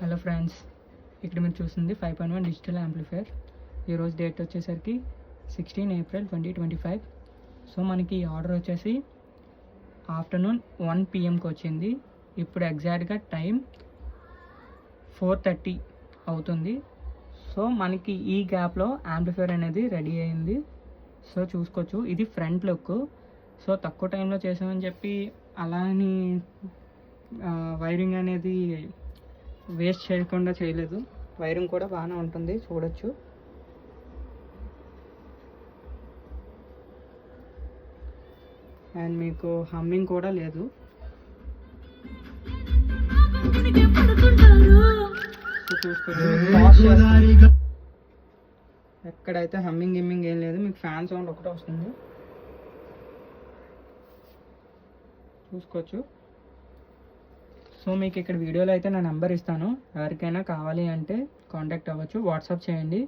Hello friends, ఇక్కడ మీరు చూస్తుంది 5.1 డిజిటల్ యాంప్లిఫైయర్. ఈరోజు డేట్ వచ్చేసరికి 16 ఏప్రిల్ 2025. సో మనకి ఈ ఆర్డర్ వచ్చేసి ఆఫ్టర్నూన్ 1 PM వచ్చింది. ఇప్పుడు ఎగ్జాక్ట్గా టైం 4:30 అవుతుంది. సో మనకి ఈ గ్యాప్లో యాంప్లిఫైయర్ అనేది రెడీ అయింది. సో చూసుకోవచ్చు, ఇది ఫ్రంట్ లుక్. సో తక్కువ టైంలో చేసామని చెప్పి అలా అని వైరింగ్ అనేది వేస్ట్ చేయకుండా చేయలేదు. వైరింగ్ కూడా బాగానే ఉంటుంది, చూడొచ్చు. అండ్ మీకు హమ్మింగ్ కూడా లేదు. చూసుకోవచ్చు, ఎక్కడైతే హమ్మింగ్ గిమ్మింగ్ ఏం లేదు. మీకు ఫ్యాన్ సౌండ్ ఒకటే వస్తుంది, చూసుకోవచ్చు. సో మీకు ఇక్కడ వీడియోలో అయితే నా నెంబర్ ఇస్తాను, ఎవరికైనా కావాలి అంటే కాంటాక్ట్ అవ్వచ్చు, వాట్సాప్ చేయండి.